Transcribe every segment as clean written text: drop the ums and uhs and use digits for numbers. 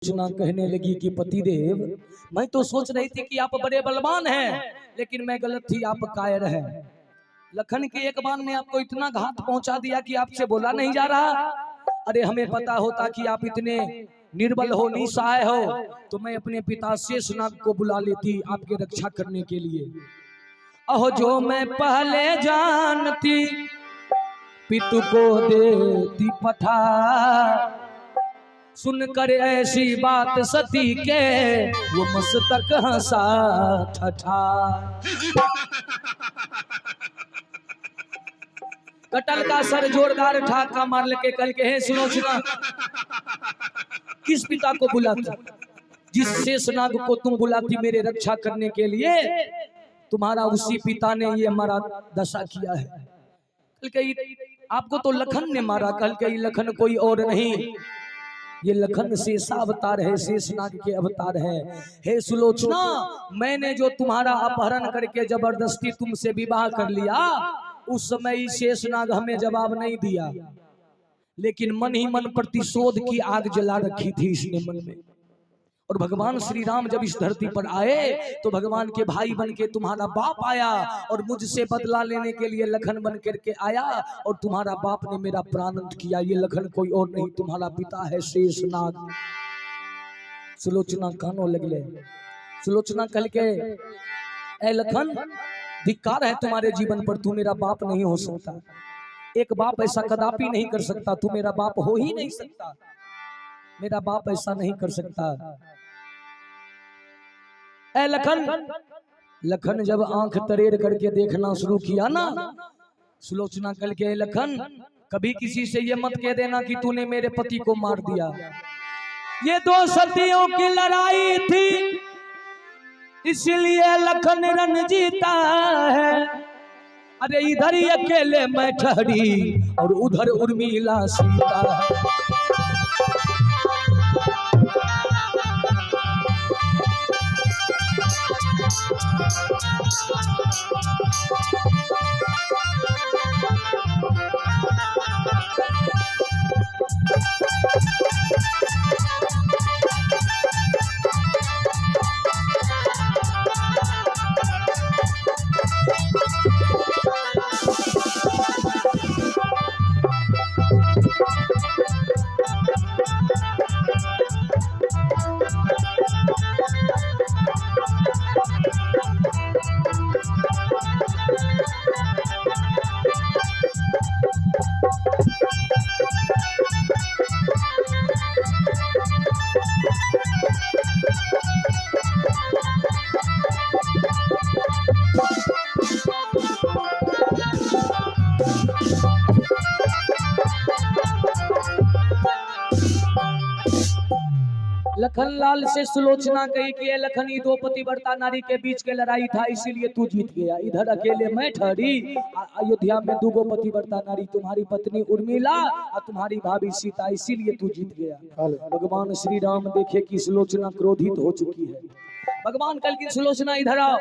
सुलोचना कहने लगी कि पतिदेव, मैं तो सोच रही थी कि आप बड़े बलवान हैं, लेकिन मैं गलत थी, आप कायर हैं। लखन के एक बाण ने आपको इतना घात पहुंचा दिया कि आपसे बोला नहीं जा रहा। अरे हमें पता होता कि आप इतने निर्बल हो, निसहाय हो, तो मैं अपने पिता शेषनाग को बुला लेती आपकी रक्षा करने के लिए। अहो जो मैं पहले जानती, पितु को देती पठा, सुनकर ऐसी बात सती के वो मस्तक हंसा ठठा। कटल का सर जोरदार ठाका मार लेके कल के, हे सुलोचना, किस पिता को बुलाती? जिस शेषनाग को तुम बुलाती मेरे रक्षा करने के लिए, तुम्हारा उसी पिता ने ये हमारा दशा किया है। कल के आपको तो लखन ने मारा, कल के लखन कोई और नहीं, ये लखन शेषावतार है, शेषनाग के अवतार है। हे सुलोचना, मैंने जो तुम्हारा अपहरण करके जबरदस्ती तुमसे विवाह कर लिया, उस समय शेषनाग हमें जवाब नहीं दिया, लेकिन मन ही मन प्रतिशोध की आग जला रखी थी इसने मन में। और भगवान श्री राम जब इस धरती पर आए तो भगवान के भाई बन के तुम्हारा बाप आया और मुझसे बदला लेने के लिए लखन बन करके आया, और तुम्हारा बाप ने मेरा प्राणंत किया। ये लखन कोई और नहीं, तुम्हारा पिता है शेषनाग। सुलोचना कानों लगले। सुलोचना कल के, ए लखन, धिक्कार है तुम्हारे जीवन पर, तू मेरा बाप नहीं हो सकता। एक बाप ऐसा कदापि नहीं कर सकता, तू मेरा बाप हो ही नहीं सकता, मेरा बाप ऐसा नहीं कर सकता। ए लखन, लखन जब आंख तरेर करके देखना शुरू किया ना, सुलोचना कल के, लखन कभी किसी से ये मत कह देना कि तूने मेरे पति को मार दिया। ये 2 सदियों की लड़ाई थी, इसलिए लखन रण जीता है। अरे इधर ही अकेले मैं ठहरी और उधर उर्मिला सीता है। लखन लाल से सुलोचना कही कि लखन, 2 पतिव्रता नारी के बीच के लड़ाई था, इसीलिए तू जीत गया। इधर अकेले मैं ठहरी, अयोध्या में 2 पतिव्रता नारी, तुम्हारी पत्नी उर्मिला और तुम्हारी भाभी सीता, इसीलिए तू जीत गया। भगवान श्री राम देखे कि सुलोचना क्रोधित हो चुकी है। भगवान कल की, सुलोचना इधर आओ।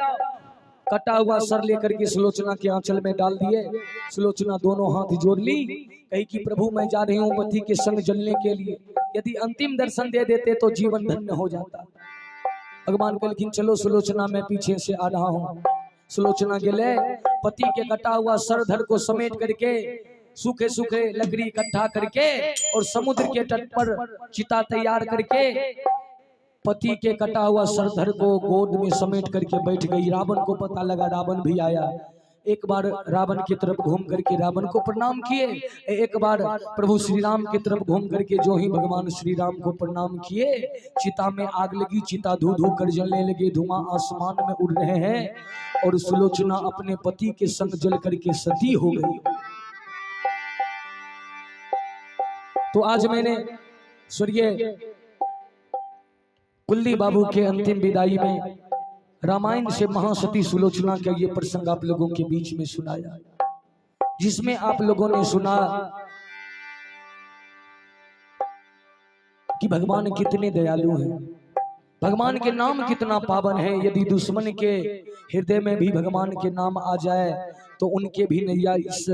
कटा हुआ सर लेकर के सुलोचना के आंचल में डाल दिए। सुलोचना दोनों हाथ जोड़ ली, कही कि प्रभु मैं जा रही हूँ पति के संग जलने के लिए, यदि अंतिम दर्शन दे देते तो जीवन धन्य हो जाता। भगवान कहलखिन चलो सुलोचना, मैं पीछे से आ रहा हूँ। सुलोचना गेले, पति के कटा हुआ सरधर को समेट करके सूखे सूखे लकड़ी इकट्ठा करके और समुद्र के तट पर चिता तैयार करके पति के कटा हुआ सरधर को गोद में समेट करके बैठ गई। रावण को पता लगा, रावण भी आया। एक बार रावण की तरफ घूम करके रावण को प्रणाम किए, एक बार प्रभु श्री राम की तरफ घूम करके जो ही भगवान श्री राम को प्रणाम किए, चिता में आग लगी, चिता धू धू कर जलने लगे, धुआं आसमान में उड़ रहे हैं, और सुलोचना अपने पति के संग जल करके सती हो गई। तो आज मैंने स्वर्गीय कुल्ली बाबू के अंतिम विदाई में रामायण से महासती सुलोचना का ये प्रसंग आप लोगों के बीच में सुनाया, जिसमें आप लोगों ने सुना कि भगवान कितने दयालु हैं, भगवान के नाम कितना पावन है। यदि दुश्मन के हृदय में भी भगवान के नाम आ जाए तो उनके भी नैया इस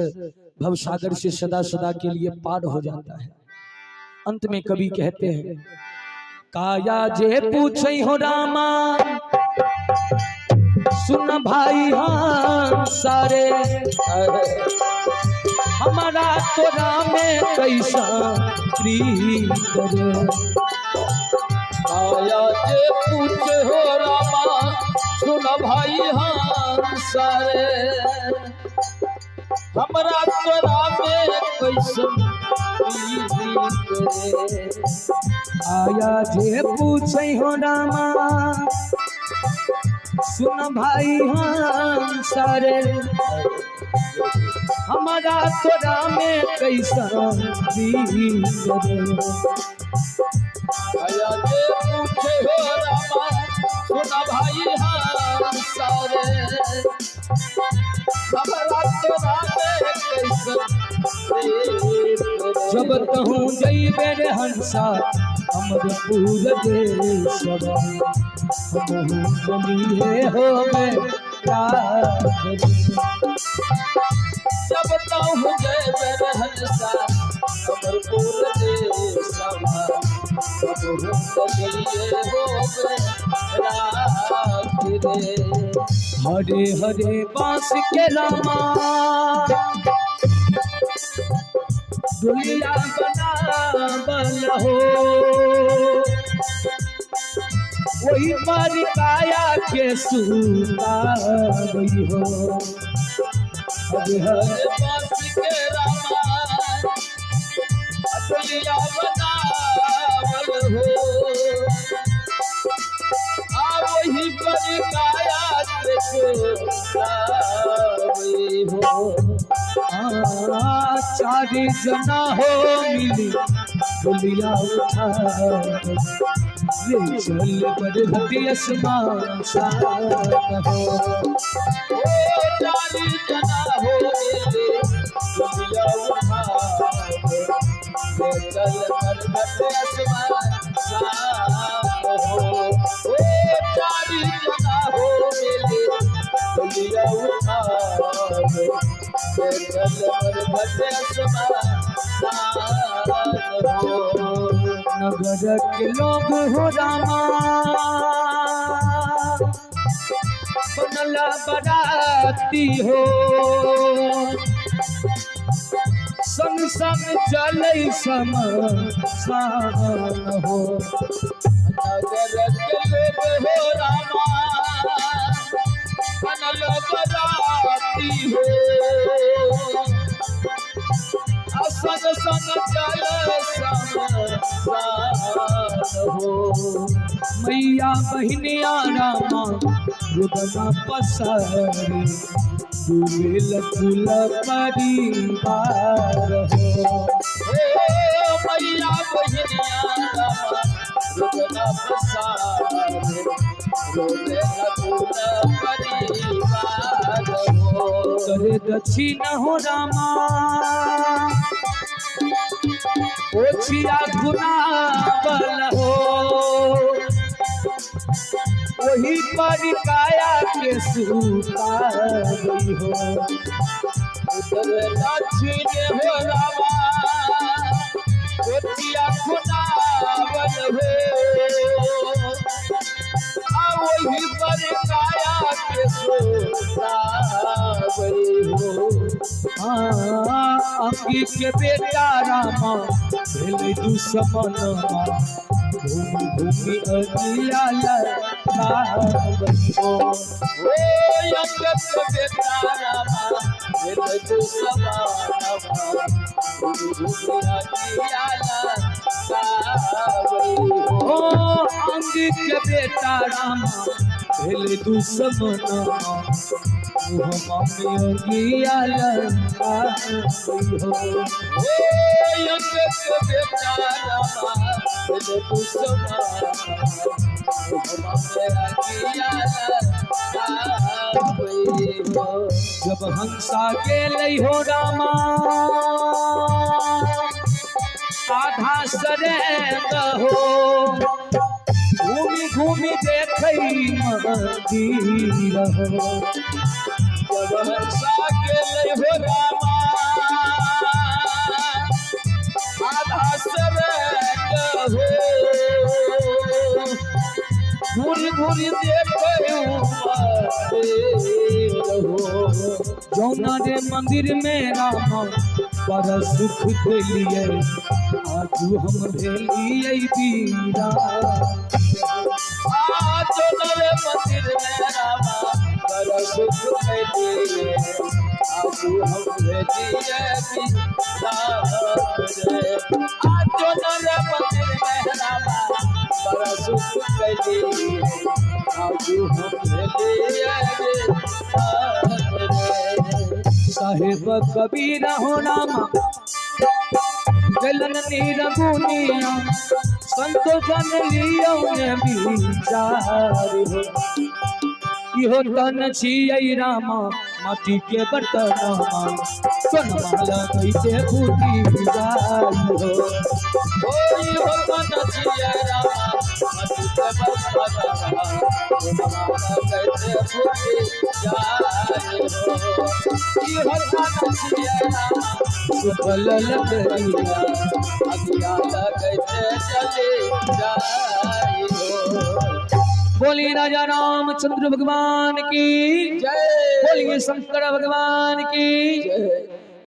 भवसागर से सदा सदा के लिए पार हो जाता है। अंत में कवि कहते हैं काया जे पूछे हो रामा सुन भाई हाँ सारे हमारा तोरा में कैसा प्रीत रे। काया जे पूछे हो रामा सुन भाई हाँ सारे हमरा तोरा में कैसन प्रीत रे। आया जे पूछे हो रामा सुन भाई हाँ सारे हमारा तोरा में कैसा प्रीत रे। काया जे पूछे हो रामा सुन भाई हाँ सारे हमरा तोरा में कैसन प्रीत रे। जब कहूँ जइबे रे हंसा अमरपुर देशवा हमहु बलिए होबे राघरी। जब कहूँ जइबे रे हंसा अमरपुर देशवा हमहु बलिए होबे राघरी। हरे हरे बांस के रामा दुनिया बनावल हो वही पर काया के सुतावई हो। हरे हरे बांस के रामा दुनिया बनावल हो आ वही पर काया के सुतावई हो। चारी जना हो मिली दुनिया उठा ले चल बड़ आसमान साथ हो। चारी जना हो मिली दुनिया उठा ले चल बड़ आसमान साथ हो। चारी जना हो मिली दुनिया उठा नगर के लोग हो रामा बनला बराती हो संग संग चले शमशान हो। नगर के लोग हो रामा बनल बराती हो संग संग चल हो। मैया बहनिया रामा रुदना पसरी दुबेल फूल परिवार हो। मैया बहनिया रामा रुदना पसरी दुबेल फूल परिवार हो। करे दक्षिण हो रामा ओछिया गुनाबल हो वही पर काया के सुतावई हो। दक्षिण हो रामा ओछिया गुनाबल हो आ वही पर काया के सुतावई हो। अंगी के बेटा रामा भेल दुश्मन घूमी घूमी अजियाला खावई हो। अंगत बेटा रामा भेल दुश्मन घूमी घूमी अजियाला खावई हो। अंगी के बेटा रामा भेल दुश्मन मम्मी अगियाला खावई हो। अंगत बेटा रामा भेल दुश्मन जब हंसा गेलै हो रामा आधा सरेंग हो घूमी घूमी देखै मंदिर हो। जब हंसा गेलै हो रामा आधा सरेंग हो घूरी घूरी देखे रहो जौना रे मंदिर में राम बड़ा सुख दिलिए आजू हम भेलिए बीरा आज नवे मंदिर में रामा बड़ा सुख मिले आज हम भेजिए आज नवे मंदिर में रामा बड़ा सुख मिले आज हम भेजिए साहेब कबीर हो नामा गलन नीरगुनिया संत जन लियो ने विचार हो इहो तन छियै रामा माटी के बर्तन सोन माला कैसे फूटी जाई हो ओई हो मन जिया रामा मत बरसाता माला कैसे फूटी जाए हो ई हो मन जिया रामा सुफल लकड़िया अगियाला कैसे चले जाए हो बोली राजा रामचंद्र भगवान की जय बोलिए शंकर भगवान की जय